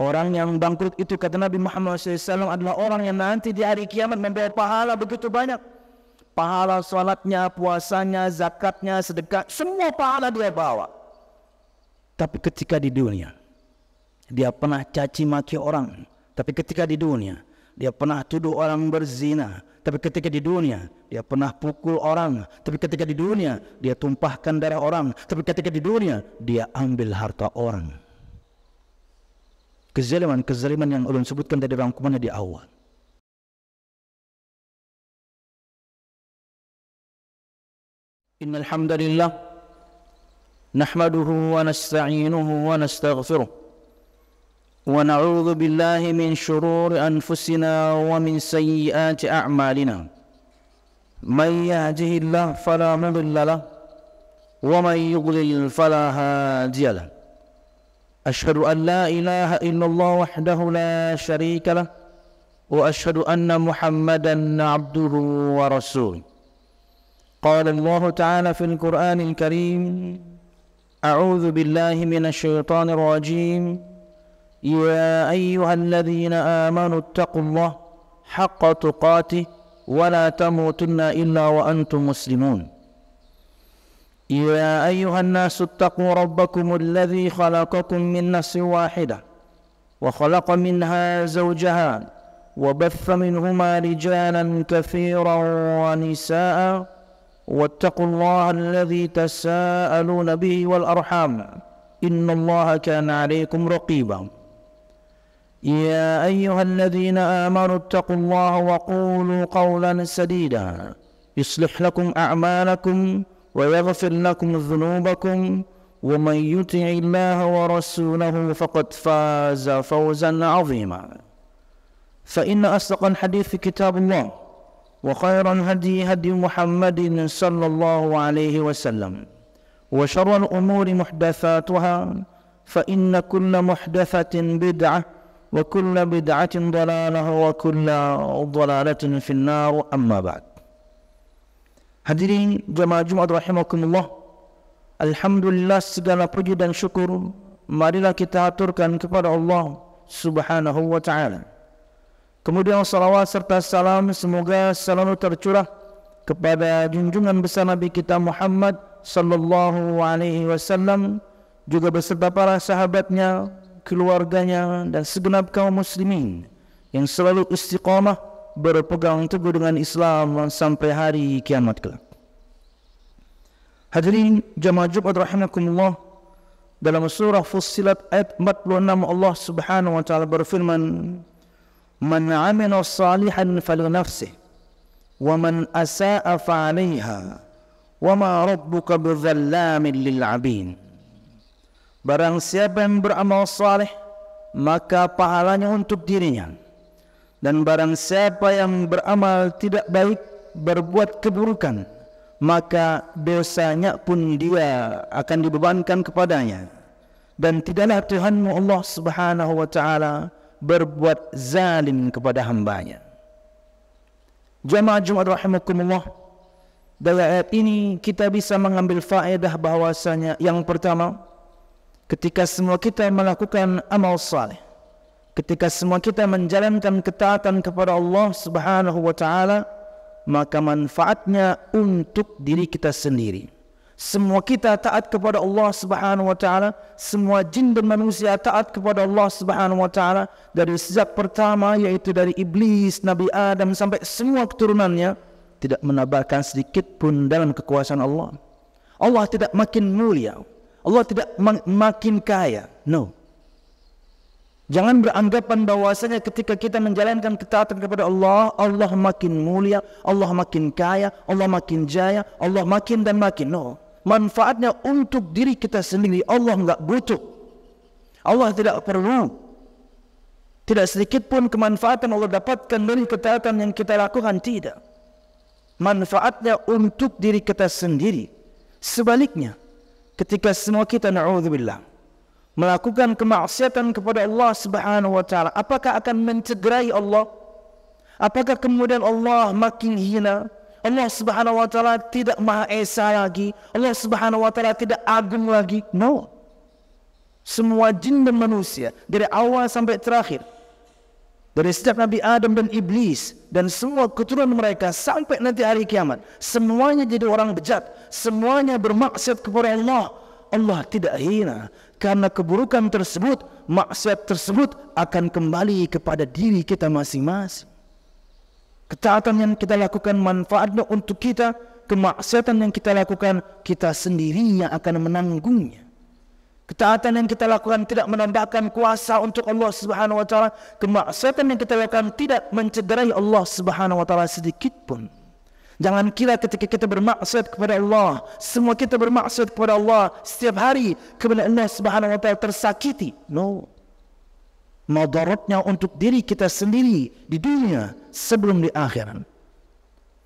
Orang yang bangkrut itu kata Nabi Muhammad SAW adalah orang yang nanti di hari kiamat membawa pahala begitu banyak. Pahala salatnya, puasanya, zakatnya, sedekah, semua pahala dia bawa. Tapi ketika di dunia dia pernah caci maki orang. Tapi ketika di dunia dia pernah tuduh orang berzina. Tapi ketika di dunia dia pernah pukul orang. Tapi ketika di dunia dia tumpahkan darah orang. Tapi ketika di dunia dia ambil harta orang. Kezaliman yang ulun sebutkan dari rangkumannya di awal. Innal hamdalillah nahmaduhu wa nasta'inuhu wa nastaghfiruh wa na'udzu billahi min shururi anfusina wa min sayyiati a'malina. Man yahdihillahu fala mudilla lahu wa man yudlil fala hadiya lahu. أشهد أن لا إله إلا الله وحده لا شريك له وأشهد أن محمدا عبده ورسوله. قال الله تعالى في القرآن الكريم أعوذ بالله من الشيطان الرجيم يا أيها الذين آمنوا اتقوا الله حق تقاته ولا تموتن إلا وأنتم مسلمون. يا أيها الناس اتقوا ربكم الذي خلقكم من نفس واحدة وخلق منها زوجها وبث منهما رجالا كثيرا ونساء واتقوا الله الذي تساءلون به والأرحام إن الله كان عليكم رقيبا. يا أيها الذين آمنوا اتقوا الله وقولوا قولا سديدا يصلح لكم أعمالكم ويغفر لكم ذنوبكم ومن يطع الله ورسوله فقد فاز فوزا عظيما. فإن أصدق الحديث كتاب الله وخير الهدي هدي محمد صلى الله عليه وسلم وشر الأمور محدثاتها فإن كل محدثة بدعة وكل بدعة ضلالة وكل ضلالة في النار. أما بعد. Hadirin jemaah Jumat rahimakumullah, alhamdulillah segala puji dan syukur marilah kita aturkan kepada Allah Subhanahu wa taala. Kemudian salawat serta salam semoga selalu tercurah kepada junjungan besar Nabi kita Muhammad sallallahu alaihi wasallam, juga beserta para sahabatnya, keluarganya dan segenap kaum muslimin yang selalu istiqamah berpegang teguh dengan Islam sampai hari kiamat kelak. Hadirin jemaah Jumat rahimakumullah, dalam surah Fussilat ayat 46 Allah Subhanahu wa taala berfirman, "Man 'amila salihan falinafsihi wa man asa'a fa'alaiha wa ma rabbuka bidzallamin lil 'abid." Barang siapa yang beramal saleh maka pahalanya untuk dirinya. Dan barang siapa yang beramal tidak baik, berbuat keburukan, maka dosanya pun dia akan dibebankan kepadanya. Dan tidaklah Tuhanmu Allah Subhanahu wa taala berbuat zalim kepada hambanya. Jemaah Jumat rahimakumullah, dari ayat ini kita bisa mengambil faedah bahwasanya yang pertama, ketika semua kita melakukan amal saleh, ketika semua kita menjalankan ketaatan kepada Allah Subhanahu wa taala, maka manfaatnya untuk diri kita sendiri. Semua kita taat kepada Allah Subhanahu wa taala, semua jin dan manusia taat kepada Allah Subhanahu wa taala, dari sejak pertama yaitu dari iblis, Nabi Adam sampai semua keturunannya, tidak menambahkan sedikit pun dalam kekuasaan Allah. Allah tidak makin mulia, Allah tidak makin kaya. No. Jangan beranggapan bahwasanya ketika kita menjalankan ketaatan kepada Allah, Allah makin mulia, Allah makin kaya, Allah makin jaya, Allah makin dan makin. No. Manfaatnya untuk diri kita sendiri. Allah enggak butuh. Allah tidak perlu. Tidak sedikit pun kemanfaatan Allah dapatkan dari ketaatan yang kita lakukan, tidak. Manfaatnya untuk diri kita sendiri. Sebaliknya, ketika semua kita na'udzubillah melakukan kemaksiatan kepada Allah Subhanahu wa taala, apakah akan mencederai Allah? Apakah kemudian Allah makin hina? Allah Subhanahu wa taala tidak Maha Esa lagi? Allah Subhanahu wa taala tidak agung lagi? No. Semua jin dan manusia, dari awal sampai terakhir, dari sejak Nabi Adam dan Iblis dan semua keturunan mereka sampai nanti hari kiamat, semuanya jadi orang bejat, semuanya bermaksiat kepada Allah. Allah tidak hina, karena keburukan tersebut, maksiat tersebut akan kembali kepada diri kita masing-masing. Ketaatan yang kita lakukan manfaatnya untuk kita, kemaksiatan yang kita lakukan kita sendiri yang akan menanggungnya. Ketaatan yang kita lakukan tidak menandakan kuasa untuk Allah Subhanahu wa taala. Kemaksiatan yang kita lakukan tidak mencederai Allah Subhanahu wa taala sedikit pun. Jangan kira ketika kita bermaksiat kepada Allah, semua kita bermaksiat kepada Allah setiap hari, kemudian Allah Subhanahu wa taala tersakiti. No. Madaratnya untuk diri kita sendiri di dunia sebelum di akhirat.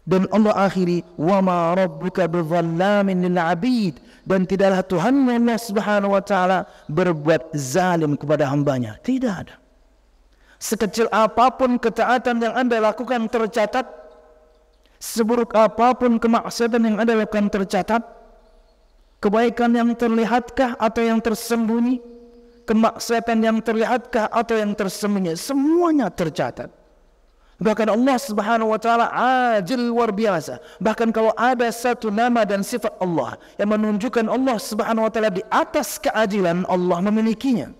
Dan Allah akhiri, wa ma rabbuka bidzallamin lil 'abid, dan tidaklah Tuhan Allah Subhanahu wa taala berbuat zalim kepada hambanya. Tidak ada. Sekecil apapun ketaatan yang Anda lakukan tercatat, seburuk apapun kemaksiatan yang Anda lakukan tercatat, kebaikan yang terlihatkah atau yang tersembunyi, kemaksiatan yang terlihatkah atau yang tersembunyi, semuanya tercatat. Bahkan Allah Subhanahu wa taala adil luar biasa. Bahkan kalau ada satu nama dan sifat Allah yang menunjukkan Allah Subhanahu wa taala di atas keadilan, Allah memilikinya.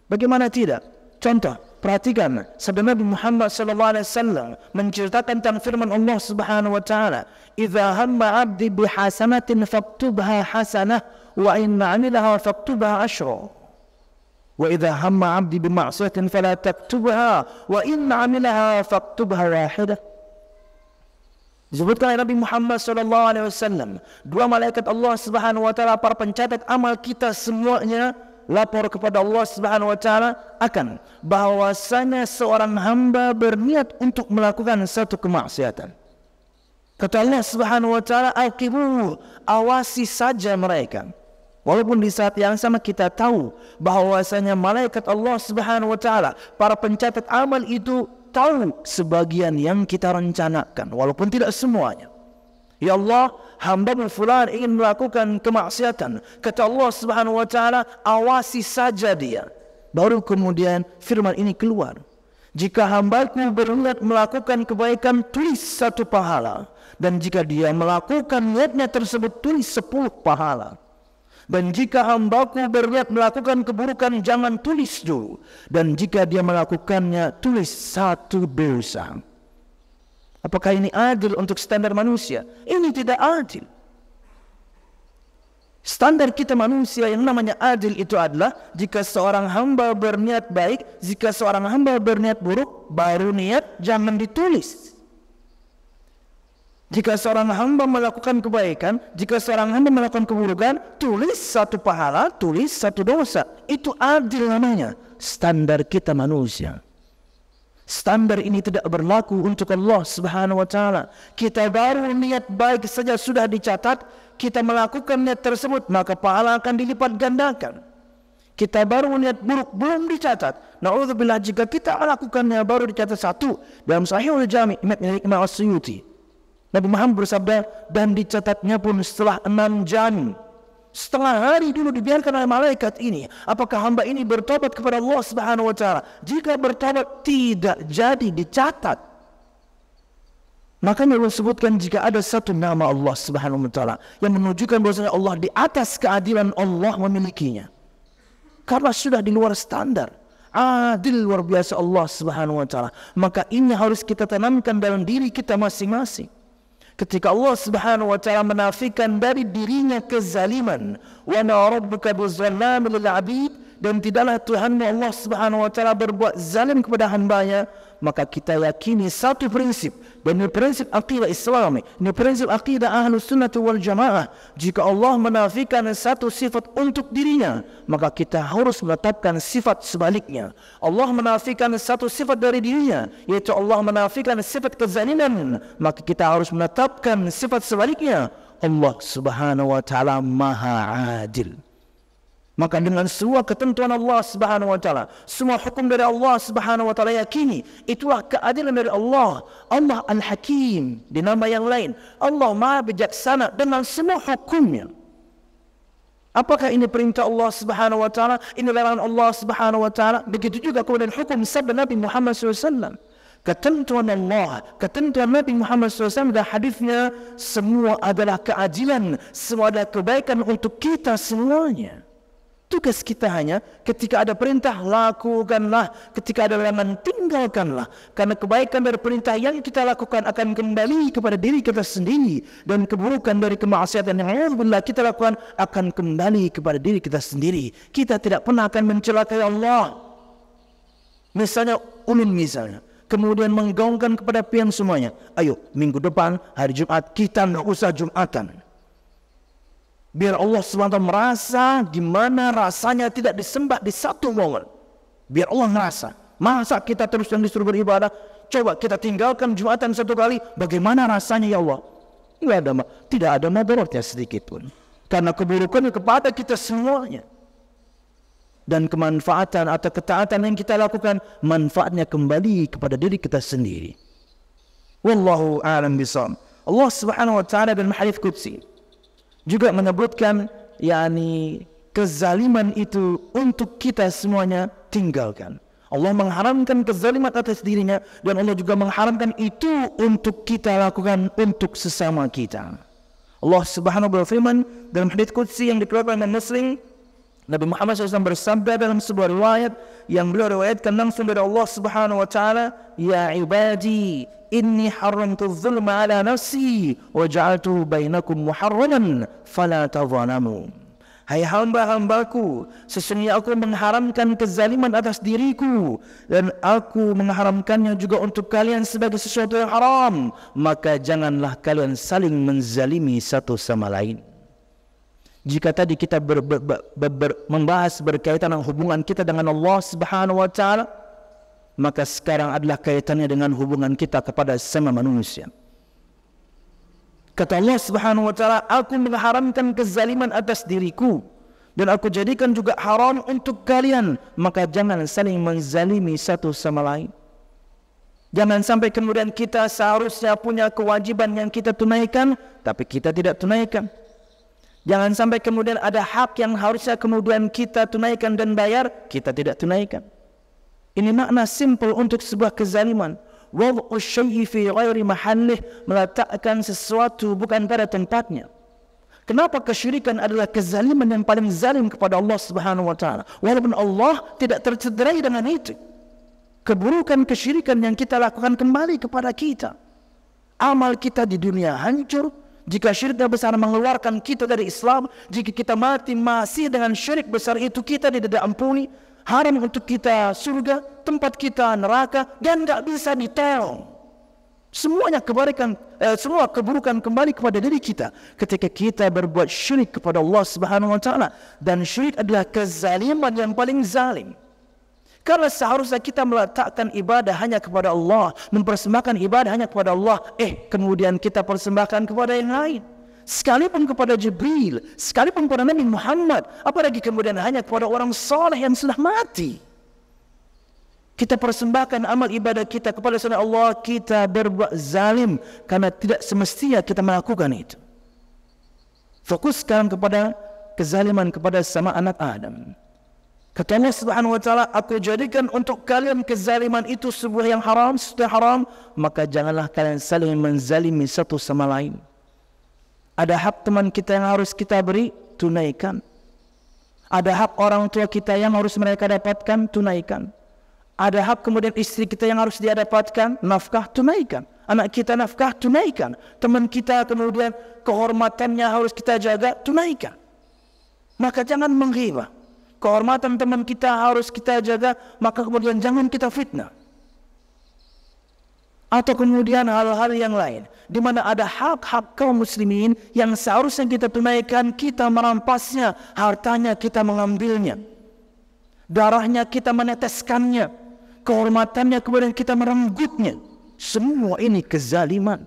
Bagaimana tidak? Contoh, perhatikan sabda Nabi Muhammad sallallahu alaihi wasallam menceritakan tentang firman Allah Subhanahu wa taala, "Idza hamma 'abdi bihasanatin faktubha hasanah wa in 'amilaha faktubha asyra." Wa idza hamma 'abdi bima'siyatin fala taktubha wa in 'amilaha faktubha wahidah. Disebutkan oleh Nabi Muhammad sallallahu alaihi wasallam, dua malaikat Allah Subhanahu wa taala, para pencatat amal kita semuanya, lapor kepada Allah Subhanahu wa taala akan bahwasanya seorang hamba berniat untuk melakukan satu kemaksiatan. Kata Allah Subhanahu wa taala, "Aqibu, awasi saja mereka." Walaupun di saat yang sama kita tahu bahwasanya malaikat Allah Subhanahu wa taala, para pencatat amal itu tahu sebagian yang kita rencanakan, walaupun tidak semuanya. Ya Allah, hamba fulan ingin melakukan kemaksiatan. Kata Allah Subhanahu wa taala, awasi saja dia. Baru kemudian firman ini keluar. Jika hambaku berniat melakukan kebaikan, tulis 1 pahala. Dan jika dia melakukan niatnya tersebut, tulis 10 pahala. Dan jika hambaku berniat melakukan keburukan, jangan tulis dulu. Dan jika dia melakukannya, tulis 1 dosa. Apakah ini adil untuk standar manusia? Ini tidak adil. Standar kita manusia yang namanya adil itu adalah jika seorang hamba berniat baik, jika seorang hamba berniat buruk, baru niat jangan ditulis. Jika seorang hamba melakukan kebaikan, jika seorang hamba melakukan keburukan, tulis 1 pahala, tulis 1 dosa. Itu adil namanya. Standar kita manusia. Standar ini tidak berlaku untuk Allah Subhanahu wa taala. Kita baru niat baik saja sudah dicatat, kita melakukan niat tersebut, maka pahala akan dilipat gandakan. Kita baru niat buruk, belum dicatat. Na'udzubillah, jika kita lakukannya baru dicatat 1 dalam Sahihul Jami' Imam As-Suyuti. Nabi Muhammad bersabda, dan dicatatnya pun setelah 6 jam. Setengah hari dulu dibiarkan oleh malaikat ini. Apakah hamba ini bertobat kepada Allah Subhanahu wa taala? Jika bertobat tidak jadi dicatat. Makanya Allah sebutkan jika ada 1 nama Allah Subhanahu wa taala yang menunjukkan bahwasanya Allah di atas keadilan, Allah memilikinya. Karena sudah di luar standar. Adil luar biasa Allah Subhanahu wa taala. Maka ini harus kita tanamkan dalam diri kita masing-masing. Ketika Allah Subhanahu wa taala menafikan dari dirinya kezaliman, wa ma rabbuka bizzallamin lil 'abid, dan tidaklah Tuhanmu Allah Subhanahu wa taala berbuat zalim kepada hambanya, maka kita yakini 1 prinsip, dan ini prinsip akidah Islami, ini prinsip akidah Ahlus Sunnah wal Jamaah. Jika Allah menafikan 1 sifat untuk dirinya, maka kita harus menetapkan sifat sebaliknya. Allah menafikan 1 sifat dari dirinya, yaitu Allah menafikan sifat kezaliman, maka kita harus menetapkan sifat sebaliknya. Allah Subhanahu wa taala Maha Adil. Maka dengan semua ketentuan Allah Subhanahu wa taala, semua hukum dari Allah Subhanahu wa taala, yakini itulah keadilan dari Allah. Allah Al-Hakim, di nama yang lain Allah Maha Bijaksana dengan semua hukumnya. Apakah ini perintah Allah Subhanahu wa taala? Ini larangan Allah Subhanahu wa taala? Begitu juga kemudian hukum sabda Nabi Muhammad SAW. Ketentuan Allah, ketentuan Nabi Muhammad SAW dan hadisnya, semua adalah keadilan, semua adalah kebaikan untuk kita semuanya. Tugas kita hanya ketika ada perintah lakukanlah, ketika ada larangan tinggalkanlah. Karena kebaikan dari perintah yang kita lakukan akan kembali kepada diri kita sendiri, dan keburukan dari kemaksiatan yang kita lakukan akan kembali kepada diri kita sendiri. Kita tidak pernah akan mencelakai Allah. Misalnya ulun misalnya, kemudian menggaungkan kepada pian semuanya, ayo minggu depan hari Jumat kita tidak usah Jumatan. Biar Allah SWT merasa gimana rasanya tidak disembah di satu momen. Biar Allah merasa. Masa kita terus yang disuruh beribadah, coba kita tinggalkan Jumatan satu kali, bagaimana rasanya ya Allah? Tidak ada madaratnya sedikit pun. Karena keburukan kepada kita semuanya. Dan kemanfaatan atau ketaatan yang kita lakukan, manfaatnya kembali kepada diri kita sendiri. Wallahu a'lam bishawab. Allah Subhanahu wa taala dalam hadis qudsi juga menyebutkan, yakni kezaliman itu untuk kita semuanya tinggalkan. Allah mengharamkan kezaliman atas dirinya, dan Allah juga mengharamkan itu untuk kita lakukan untuk sesama kita. Allah Subhanahu wa taala berfirman dalam hadis qudsi yang dikeluarkan oleh Muslim, Nabi Muhammad SAW bersabda dalam sebuah riwayat yang beliau riwayatkan langsung dari Allah Subhanahu wa taala, ya ibadi inni haramtu dzulma ala nafsi wa ja'altuhu bainakum muharraman fala tadhalamu. Hai hamba-hambaku, sesungguhnya aku mengharamkan kezaliman atas diriku, dan aku mengharamkannya juga untuk kalian sebagai sesuatu yang haram, maka janganlah kalian saling menzalimi satu sama lain. Jika tadi kita membahas berkaitan dengan hubungan kita dengan Allah Subhanahu wa taala, maka sekarang adalah kaitannya dengan hubungan kita kepada sesama manusia. Kata Allah Subhanahu wa taala, aku mengharamkan kezaliman atas diriku, dan aku jadikan juga haram untuk kalian, maka jangan saling menzalimi satu sama lain. Jangan sampai kemudian kita seharusnya punya kewajiban yang kita tunaikan, tapi kita tidak tunaikan. Jangan sampai kemudian ada hak yang harusnya kemudian kita tunaikan dan bayar, kita tidak tunaikan. Ini makna simple untuk sebuah kezaliman. Wad'u syai'i fi ghairi mahallih, meletakkan sesuatu bukan pada tempatnya. Kenapa kesyirikan adalah kezaliman yang paling zalim kepada Allah Subhanahu wa taala? Walaupun Allah tidak tercederai dengan itu. Keburukan kesyirikan yang kita lakukan kembali kepada kita. Amal kita di dunia hancur. Jika syirik besar mengeluarkan kita dari Islam, jika kita mati masih dengan syirik besar itu, kita tidak ampuni. Haram untuk kita surga, tempat kita neraka, dan tidak bisa ditolong. Semuanya semua keburukan kembali kepada diri kita ketika kita berbuat syirik kepada Allah Subhanahu wa taala, dan syirik adalah kezaliman yang paling zalim. Karena seharusnya kita meletakkan ibadah hanya kepada Allah, mempersembahkan ibadah hanya kepada Allah, kemudian kita persembahkan kepada yang lain. Sekalipun kepada Jibril, sekalipun kepada Nabi Muhammad, apalagi kemudian hanya kepada orang saleh yang sudah mati. Kita persembahkan amal ibadah kita kepada selain Allah, kita berbuat zalim, karena tidak semestinya kita melakukan itu. Fokuskan kepada kezaliman kepada sama anak Adam. Kata Allah Subhanahu wa taala, aku jadikan untuk kalian kezaliman itu sebuah yang haram, sesuatu yang haram, maka janganlah kalian saling menzalimi satu sama lain. Ada hak teman kita yang harus kita beri, tunaikan. Ada hak orang tua kita yang harus mereka dapatkan, tunaikan. Ada hak kemudian istri kita yang harus dia dapatkan, nafkah, tunaikan. Anak kita nafkah, tunaikan. Teman kita kemudian kehormatannya harus kita jaga, tunaikan. Maka jangan menghina. Kehormatan teman kita harus kita jaga, maka kemudian jangan kita fitnah. Atau kemudian hal-hal yang lain, di mana ada hak-hak kaum muslimin yang seharusnya kita tunaikan, kita merampasnya, hartanya kita mengambilnya, darahnya kita meneteskannya, kehormatannya kemudian kita merenggutnya. Semua ini kezaliman.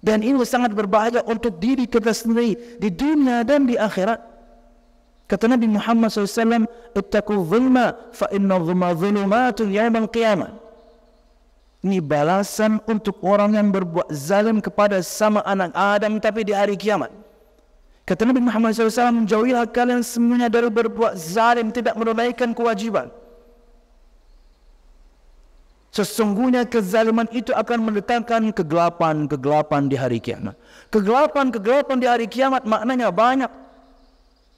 Dan ini sangat berbahaya untuk diri kita sendiri di dunia dan di akhirat. Kata Nabi Muhammad SAW, ittaqu zulma fa inna zulma zulumatun yawmal qiyamah. Ini balasan untuk orang yang berbuat zalim kepada sama anak Adam tapi di hari kiamat. Kata Nabi Muhammad SAW, jauhilah kalian semuanya dari berbuat zalim, tidak menunaikan kewajiban. Sesungguhnya kezaliman itu akan mendatangkan kegelapan di hari kiamat. Kegelapan di hari kiamat maknanya banyak.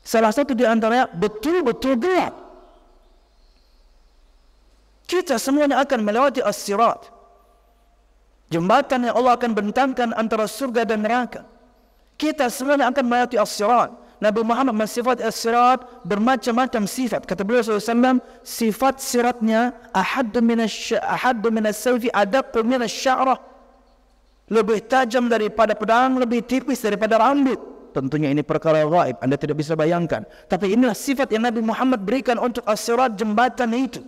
Salah satu di antaranya betul-betul gelap. Kita semuanya akan melewati as-sirat, jembatan yang Allah akan bentangkan antara surga dan neraka. Kita semuanya akan melewati as-sirat. Nabi Muhammad mensifat as-sirat bermacam-macam sifat. Kata beliau SAW, sifat siratnya ahaddu minas sayfi adaqqu minas sya'rah. Lebih tajam daripada pedang, lebih tipis daripada rambut. Tentunya ini perkara gaib, Anda tidak bisa bayangkan. Tapi inilah sifat yang Nabi Muhammad berikan untuk as-sirat, jembatan itu.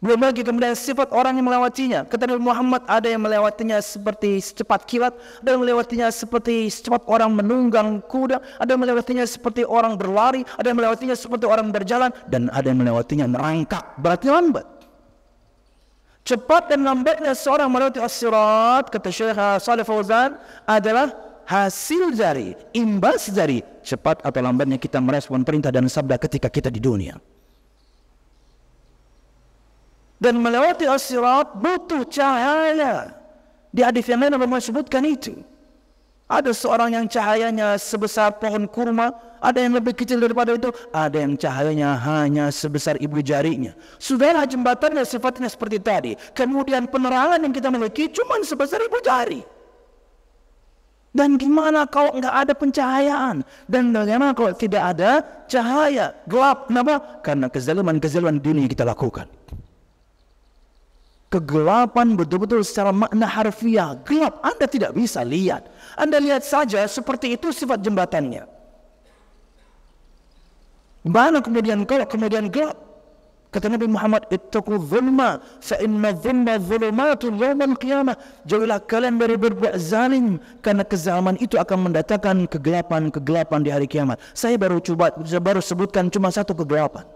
Belum lagi kemudian sifat orang yang melewatinya. Kata Nabi Muhammad, ada yang melewatinya seperti secepat kilat, ada yang melewatinya seperti secepat orang menunggang kuda, ada yang melewatinya seperti orang berlari, ada yang melewatinya seperti orang berjalan, dan ada yang melewatinya merangkak, berarti lambat. Cepat dan lambatnya seorang melewati as-sirat, kata Syekh Shalih Fauzan, adalah hasil dari, imbas dari cepat atau lambatnya kita merespon perintah dan sabda ketika kita di dunia. Dan melewati as-sirat butuh cahaya. Di hadis yang lain Allah sebutkan itu. Ada seorang yang cahayanya sebesar pohon kurma, ada yang lebih kecil daripada itu, ada yang cahayanya hanya sebesar ibu jarinya. Sudahlah jembatannya sifatnya seperti tadi. Kemudian penerangan yang kita miliki cuma sebesar ibu jari. Dan gimana kalau enggak ada pencahayaan? Dan bagaimana kalau tidak ada cahaya? Gelap. Kenapa? Karena kezaliman dunia kita lakukan. Kegelapan betul-betul secara makna harfiah, gelap. Anda tidak bisa lihat. Anda lihat saja seperti itu sifat jembatannya. Bagaimana kemudian gelap? Kata Nabi Muhammad, ittaqu dzulma fa inna dzulma dzulumatun yaumil qiyamah. Jauhilah kalian dari berbuat zalim, karena kezaliman itu akan mendatangkan kegelapan di hari kiamat. Saya baru sebutkan cuma satu kegelapan.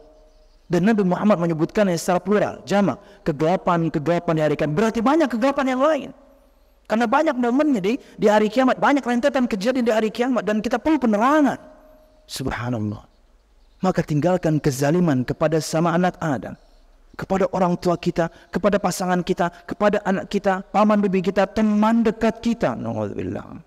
Dan Nabi Muhammad menyebutkannya secara plural, jamak, kegelapan di hari kiamat. Berarti banyak kegelapan yang lain. Karena banyak momennya di hari kiamat, banyak rentetan kejadian di hari kiamat, dan kita perlu penerangan. Subhanallah. Maka tinggalkan kezaliman kepada sama anak Adam, kepada orang tua kita, kepada pasangan kita, kepada anak kita, paman bibi kita, teman dekat kita. Na'udzubillah.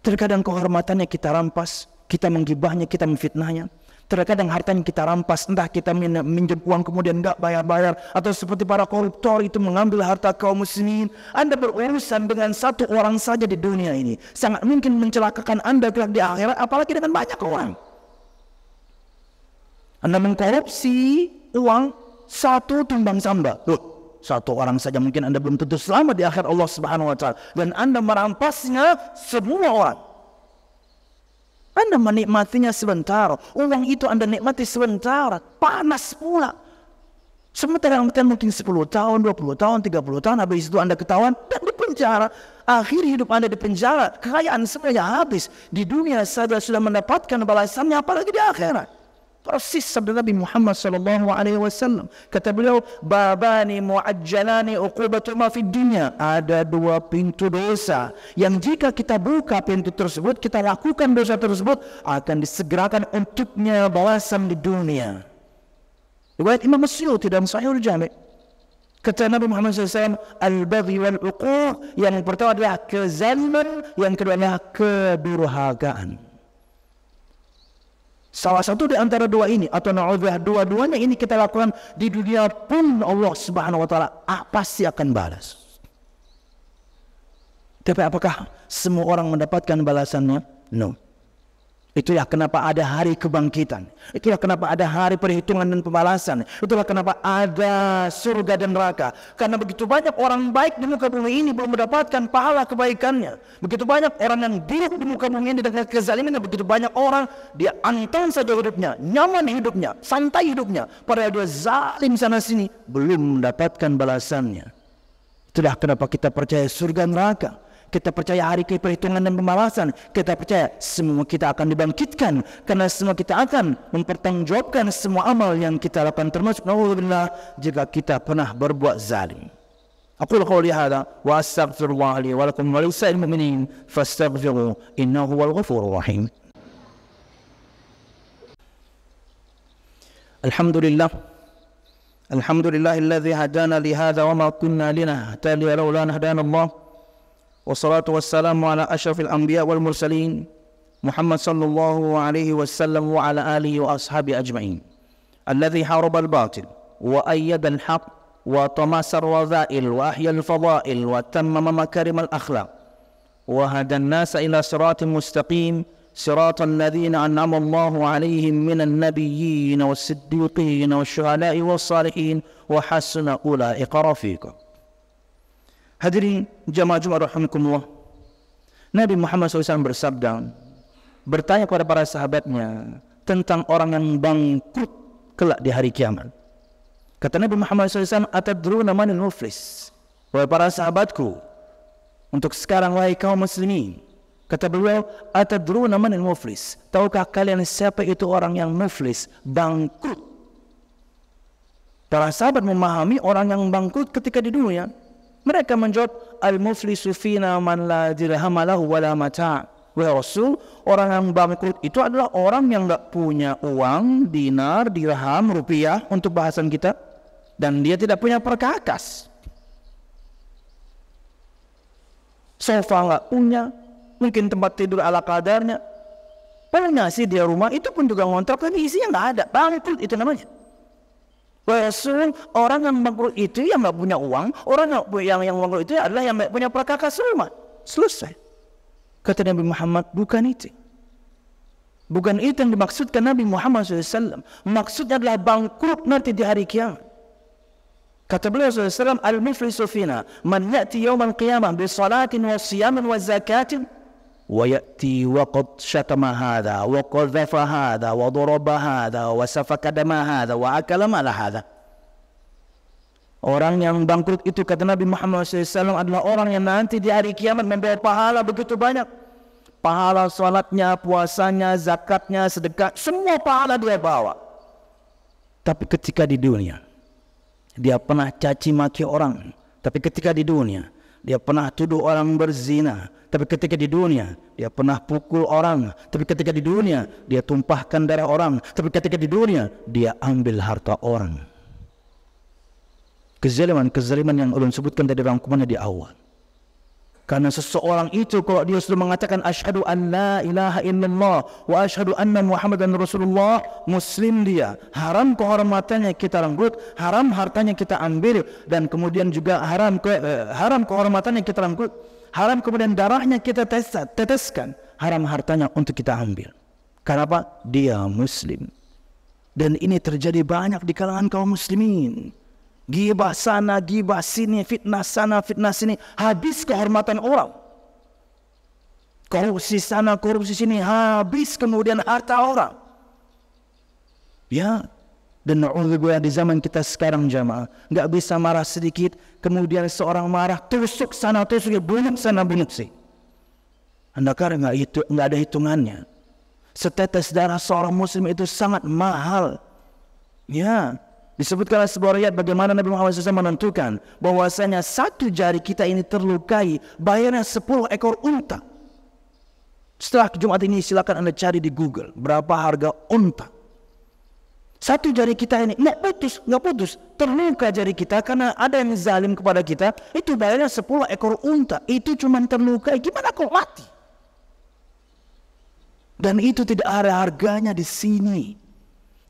Terkadang kehormatannya kita rampas, kita menggibahnya, kita memfitnahnya. Terkadang hartanya kita rampas, entah kita minjem uang kemudian enggak bayar-bayar, atau seperti para koruptor itu mengambil harta kaum muslimin. Anda berurusan dengan satu orang saja di dunia ini, sangat mungkin mencelakakan Anda kelak di akhirat, apalagi dengan banyak orang. Anda mengkorupsi uang satu tumbang samba. Satu orang saja mungkin Anda belum tentu selamat di akhir Allah Subhanahu wa taala, dan Anda merampasnya semua orang. Anda menikmatinya sebentar, uang itu Anda nikmati sebentar, panas pula. Sementara mungkin 10 tahun, 20 tahun, 30 tahun, habis itu Anda ketahuan dan di penjara. Akhir hidup Anda di penjara, kekayaan sebenarnya habis. Di dunia saja sudah mendapatkan balasannya, apalagi di akhirat. Persis sabda Nabi Muhammad SAW. Kata beliau, babani mu'ajjalani uqubatuma fid dunya. Ada dua pintu dosa yang jika kita buka pintu tersebut, kita lakukan dosa tersebut, akan disegerakan untuknya balasan di dunia. Riwayat Imam Suyuti dalam Sahihul Jami'. Kata Nabi Muhammad SAW, al-baghi wal-uquq. Yang pertama adalah kezaliman, yang kedua adalah kedurhakaan. Salah satu di antara dua ini, atau na'udzubillah, dua-duanya ini kita lakukan di dunia pun, Allah Subhanahu wa taala pasti akan balas. Tapi apakah semua orang mendapatkan balasannya? No. Itulah kenapa ada hari kebangkitan. Itulah kenapa ada hari perhitungan dan pembalasan. Itulah kenapa ada surga dan neraka. Karena begitu banyak orang baik di muka bumi ini belum mendapatkan pahala kebaikannya. Begitu banyak orang yang buruk di muka bumi ini dengan kezalimannya. Begitu banyak orang, dia antang saja hidupnya, nyaman hidupnya, santai hidupnya, padahal dia zalim sana sini, belum mendapatkan balasannya. Itulah kenapa kita percaya surga neraka. Kita percaya hari perhitungan dan pembalasan. Kita percaya semua kita akan dibangkitkan, karena semua kita akan mempertanggungjawabkan semua amal yang kita lakukan, termasuk naudzubillah jika kita pernah berbuat zalim. أقول قولي هذا وأستغفر الله لي ولكم ولسائر المؤمنين فاستغفروا إنه هو الغفور الرحيم. الحمد لله الذي هدانا لهذا وما كنا لنهتدي لولا أن هدانا الله، والصلاة والسلام على أشرف الأنبياء والمرسلين محمد صلى الله عليه وسلم وعلى آله وأصحابه أجمعين، الذي حارب الباطل وأيد الحق وطمس الرذائل وأحيا الفضائل وتمم مكارم الأخلاق وهدى الناس إلى صراط مستقيم، صراط الذين أنعم الله عليهم من النبيين والصديقين والشهداء والصالحين وحسن أولئك رفيقا. Hadirin jamaah Jumat rahimakumullah, Nabi Muhammad SAW bersabda, bertanya kepada para sahabatnya tentang orang yang bangkrut kelak di hari kiamat. Kata Nabi Muhammad SAW, atadruna manil muflis? Wahai para sahabatku, untuk sekarang wahai kaum muslimin, kata beliau, atadruna manil muflis? Tahukah kalian siapa itu orang yang muflis, bangkrut? Para sahabat memahami orang yang bangkrut ketika di dunia. Mereka menjawab, al-muflisu fina man la dirham lahu wala mata'. Wahai Rasul, orang yang bangkrut itu adalah orang yang tidak punya uang, dinar, dirham, rupiah untuk bahasan kita, dan dia tidak punya perkakas. Sofa nggak punya, mungkin tempat tidur ala kadarnya, punya sih dia rumah, itu pun juga ngontrak, tapi isinya nggak ada. Bangkrut itu namanya. Rasul, orang yang bangkrut itu yang nggak punya uang, orang yang bangkrut itu adalah yang nggak punya perkakas rumah. Selesai. Kata Nabi Muhammad, bukan itu. Bukan itu yang dimaksudkan Nabi Muhammad SAW. Maksudnya adalah bangkrut nanti di hari kiamat. Kata beliau SAW, al-muflisu fina man ya'ti yawmal qiyamah bi salatin wa siyamin wa zakatin wa ya'ti wa qad syatama hadha wa qadhafa hadha wa daraba hadha wa safaka dama hadha wa akala mala hadha. Orang yang bangkrut itu, kata Nabi Muhammad SAW, adalah orang yang nanti di hari kiamat membawa pahala begitu banyak. Pahala salatnya, puasanya, zakatnya, sedekah, semua pahala dia bawa. Tapi ketika di dunia, dia pernah caci maki orang. Tapi ketika di dunia, dia pernah tuduh orang berzina. Tapi ketika di dunia, dia pernah pukul orang. Tapi ketika di dunia, dia tumpahkan darah orang. Tapi ketika di dunia, dia ambil harta orang. Kezaliman yang ulun sebutkan dari rangkumannya di awal. Karena seseorang itu kalau dia sudah mengatakan asyhadu an la ilaha illallah wa asyhadu anna muhammadan rasulullah, muslim dia, haram kehormatannya kita renggut, haram hartanya kita ambil, dan kemudian juga haram kehormatannya kita renggut, haram kemudian darahnya kita teteskan, haram hartanya untuk kita ambil. Kenapa? Dia muslim. Dan ini terjadi banyak di kalangan kaum muslimin. Gibah sana, gibah sini, fitnah sana, fitnah sini, habis kehormatan orang. Korupsi sana, korupsi sini, habis kemudian harta orang. Ya, dan na'udzubillah di zaman kita sekarang jamaah, nggak bisa marah sedikit, kemudian seorang marah, tusuk sana, tusuk, bunuh sana, bunuh sini. Anda kira nggak ada hitungannya. Setetes darah seorang muslim itu sangat mahal. Ya. Disebutkan sebuah riwayat bagaimana Nabi Muhammad SAW menentukan bahwasanya satu jari kita ini terlukai, bayarnya 10 ekor unta. Setelah Jumat ini silakan Anda cari di Google berapa harga unta. Satu jari kita ini nggak putus, terluka jari kita karena ada yang zalim kepada kita, itu bayarnya 10 ekor unta. Itu cuma terluka, gimana kok mati? Dan itu tidak ada harganya di sini.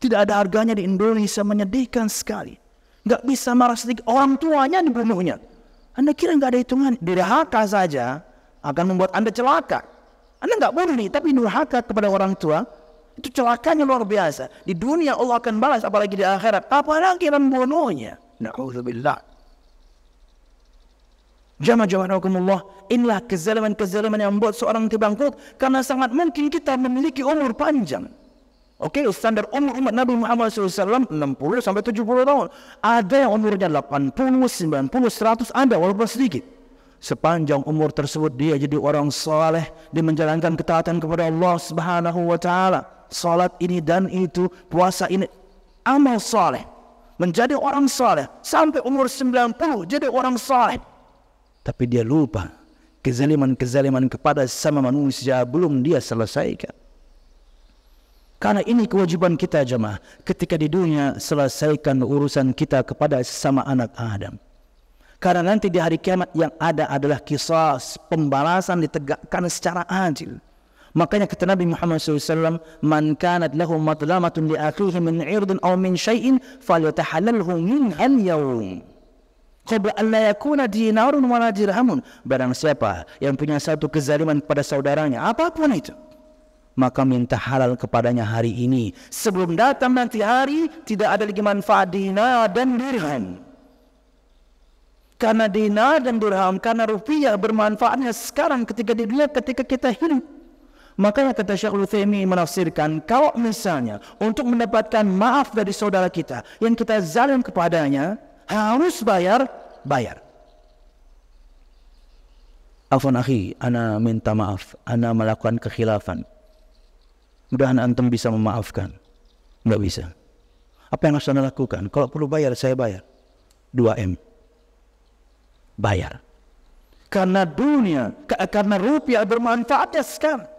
Tidak ada harganya di Indonesia, menyedihkan sekali. Nggak bisa marah sedikit, orang tuanya dibunuhnya. Anda kira nggak ada hitungan? Durhaka saja akan membuat Anda celaka. Anda nggak bunuh nih, tapi durhaka kepada orang tua, itu celakanya luar biasa. Di dunia Allah akan balas, apalagi di akhirat. Apalagi membunuhnya. Na'udzubillah. Jamaah-jamaah, inilah kezaliman-kezaliman yang membuat seorang bangkrut, karena sangat mungkin kita memiliki umur panjang. Oke, standar umur umat Nabi Muhammad SAW 60 sampai 70 tahun. Ada yang umurnya 80, 90, 100, ada walaupun sedikit. Sepanjang umur tersebut dia jadi orang saleh, dia menjalankan ketaatan kepada Allah Subhanahu wa taala. Salat ini dan itu, puasa ini, amal saleh. menjadi orang saleh sampai umur 90 jadi orang saleh. Tapi dia lupa kezaliman-kezaliman kepada sesama manusia belum dia selesaikan. Karena ini kewajiban kita jemaah. Ketika di dunia selesaikan urusan kita kepada sesama anak Adam. Karena nanti di hari kiamat yang ada adalah qisas, pembalasan ditegakkan secara adil. Makanya kata Nabi Muhammad SAW, "Man kanat lahu madlamatun li akhihi min 'irdin aw min syai'in falyatahallalhu minhal yawm qabla an la yakuna dinarun wala dirhamun." Barang siapa yang punya satu kezaliman kepada saudaranya, apapun itu, maka minta halal kepadanya hari ini, sebelum datang nanti hari tidak ada lagi manfaat dinar dan dirham. Karena dinar dan dirham, karena rupiah bermanfaatnya sekarang ketika di dunia, ketika kita hidup. Makanya kata Syekhul Utsaimin menafsirkan, kalau misalnya untuk mendapatkan maaf dari saudara kita yang kita zalim kepadanya, harus bayar. Afwan akhi, ana minta maaf, ana melakukan kekhilafan. Mudahan antum bisa memaafkan. Enggak bisa. Apa yang harus anda lakukan? Kalau perlu bayar, saya bayar 2M. Bayar. Karena dunia, karena rupiah bermanfaatnya sekarang.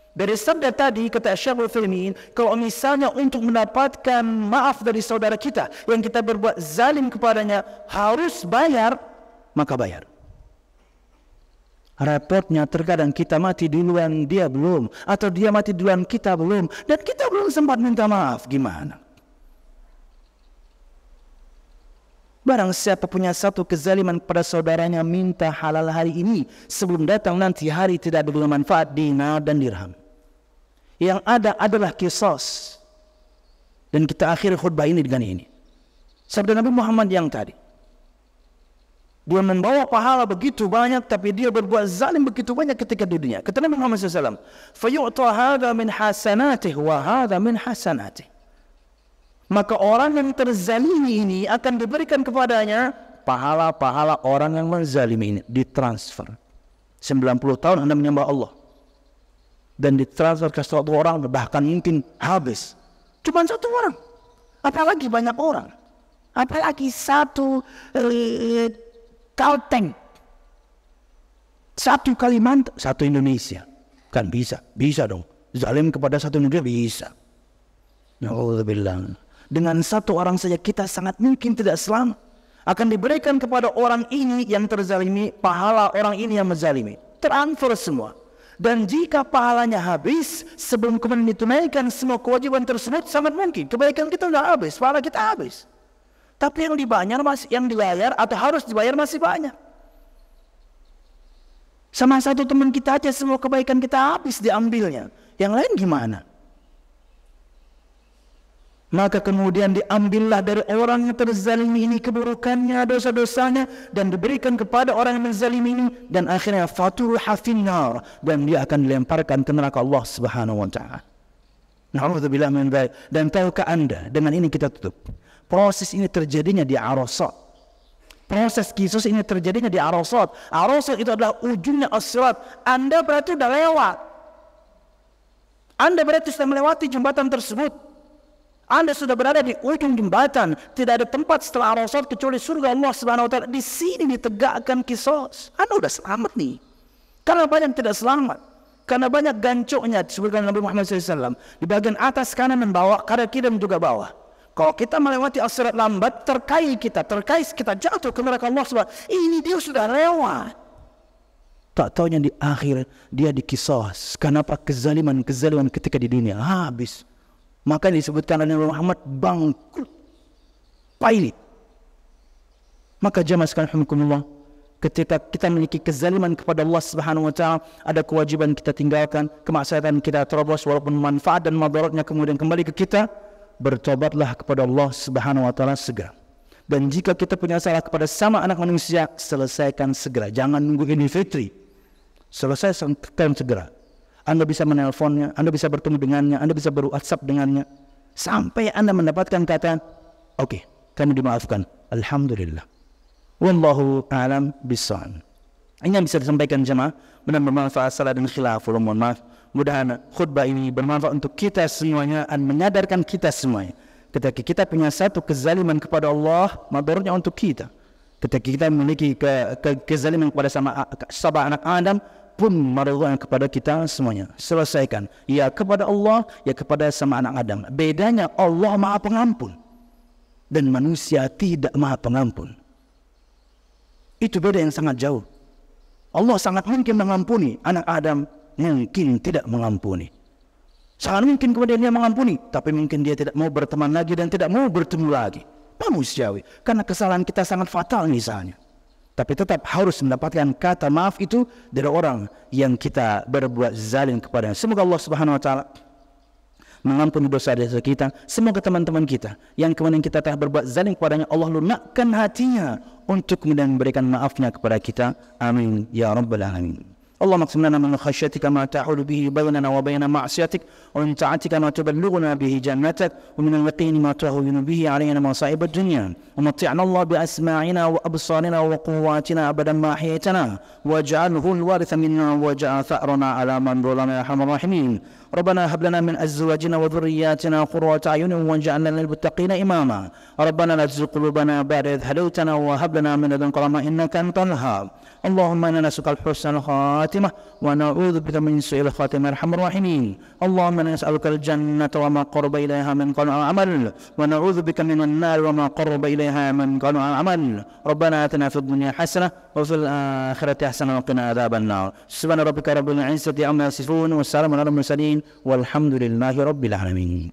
Dari sabda tadi kata Syekhul Utsaimin, kalau misalnya untuk mendapatkan maaf dari saudara kita yang kita berbuat zalim kepadanya harus bayar, maka bayar. Repotnya terkadang kita mati duluan dia belum, atau dia mati duluan kita belum, dan kita belum sempat minta maaf. Gimana? Barang siapa punya satu kezaliman kepada saudaranya, minta halal hari ini, sebelum datang nanti hari tidak ada manfaat dinar dan dirham. Yang ada adalah qisas. Dan kita akhiri khutbah ini dengan ini. Sabda Nabi Muhammad yang tadi. Dia membawa pahala begitu banyak, tapi dia berbuat zalim begitu banyak ketika di dunia. Kata Nabi Muhammad SAW, "Fayu'ta hadha min hasanatih wa hadha min hasanatih." Maka orang yang terzalimi ini akan diberikan kepadanya pahala-pahala orang yang menzalimi ini. Ditransfer. 90 tahun Anda menyembah Allah. Dan ditransfer ke satu orang, bahkan mungkin habis. Cuma satu orang. Apalagi banyak orang. Apalagi satu Kalteng. Satu Kalimantan. Satu Indonesia. Kan bisa. Bisa dong. Zalim kepada satu Indonesia bisa. Na'udzubillah. Dengan satu orang saja kita sangat mungkin tidak selamat. Akan diberikan kepada orang ini yang terzalimi pahala orang ini yang menzalimi. Transfer semua. Dan jika pahalanya habis sebelum kemudian ditunaikan semua kewajiban tersebut, sangat mungkin kebaikan kita sudah habis, pahala kita habis. Tapi yang dibayar atau harus dibayar masih banyak. Sama satu teman kita aja semua kebaikan kita habis diambilnya. Yang lain gimana? Maka kemudian diambillah dari orang yang terzalimi ini keburukannya, dosa-dosanya, dan diberikan kepada orang yang menzalimi ini, dan akhirnya fatuha finnar, dan dia akan dilemparkan ke neraka Allah Subhanahu wa taala. Na'udzubillah min dzalik. Dan tahukah Anda, dengan ini kita tutup, proses ini terjadinya di Arasat. Proses kisos ini terjadinya di Arasat. Arasat itu adalah ujungnya as-sirat. Anda berarti sudah lewat. Anda berarti sudah melewati jembatan tersebut. Anda sudah berada di ujung jembatan. Tidak ada tempat setelah Arasat kecuali surga Allah Subhanahu wa taala. Di sini ditegakkan kisos. Anda sudah selamat nih. Karena banyak tidak selamat. Karena banyak gancoknya disebutkan Nabi Muhammad SAW. Di bagian atas kanan dan bawah, kanan kiri dan juga bawah. Kalau kita melewati as-sirat lambat, terkait kita jatuh ke neraka Allah Subhanahu wa taala. Ini dia sudah lewat. Tak taunya di akhir dia dikisos. Kenapa kezaliman ketika di dunia habis. Maka disebutkan oleh Nabi Muhammad bangkrut, pailit. Maka jamaah sekalian rahimakumullah, ketika kita memiliki kezaliman kepada Allah Subhanahu wa taala, ada kewajiban kita tinggalkan, kemaksiatan kita terobos walaupun manfaat dan madaratnya kemudian kembali ke kita, bertobatlah kepada Allah Subhanahu wa taala segera. Dan jika kita punya salah kepada sama anak manusia, selesaikan segera, jangan nunggu Idul Fitri. Selesaikan segera. Anda bisa menelponnya, Anda bisa bertemu dengannya, Anda bisa ber-WhatsApp dengannya, sampai Anda mendapatkan kata, oke, kami dimaafkan, alhamdulillah. Wallahu a'lam bishawab. Ini yang bisa disampaikan jemaah, benar bermanfaat, salah dan khilaf, mohon maaf. Mudah-mudahan khutbah ini bermanfaat untuk kita semuanya dan menyadarkan kita semuanya. Ketika kita punya satu kezaliman kepada Allah, madaratnya untuk kita. Ketika kita memiliki kezaliman kepada sama anak Adam, pun madaratnya kepada kita semuanya. Selesaikan. Ya kepada Allah, ya kepada sama anak Adam. Bedanya Allah Maha Pengampun dan manusia tidak Maha Pengampun. Itu beda yang sangat jauh. Allah sangat mungkin mengampuni, anak Adam mungkin tidak mengampuni. Sangat mungkin kemudian dia mengampuni, tapi mungkin dia tidak mau berteman lagi dan tidak mau bertemu lagi. Manusiawi, karena kesalahan kita sangat fatal misalnya. Tapi tetap harus mendapatkan kata maaf itu dari orang yang kita berbuat zalim kepadanya. Semoga Allah Subhanahu wa taala mengampuni dosa-dosa kita. Semoga teman-teman kita yang kemudian kita telah berbuat zalim kepadanya, Allah lunakkan hatinya untuk kemudian memberikan maafnya kepada kita. Amin ya rabbal alamin. اللهم اقسم لنا من خشيتك ما تحول به بيننا وبين معصيتك ومن طاعتك ما تبلغنا به جنتك ومن اليقين ما تهون به علينا مصائب الدنيا ومتعنا الله بأسماعنا وأبصارنا وقواتنا أبدا ما أحييتنا واجعله الوارث منا واجعل ثأرنا على من ظلمنا يا أرحم الراحمين ربنا هب لنا من أزواجنا وذرياتنا قرة أعين واجعلنا للمتقين إماما ربنا لا تزغ قلوبنا بعد إذ هديتنا وهب لنا من لدنك رحمة إنك أنت الوهاب اللهم إنا نسألك الحسن الخاتمة ونعوذ بك من سوء الخاتمة يا أرحم الراحمين اللهم إنا نسألك الجنة وما قرب إليها من قول أو عمل ونعوذ بك من النار وما قرب إليها من قول أو عمل ربنا آتنا في الدنيا حسنة وفي الآخرة حسنة وقنا عذاب النار سبحان ربك رب العزة عما يصفون والسلام على المرسلين والحمد لله رب العالمين.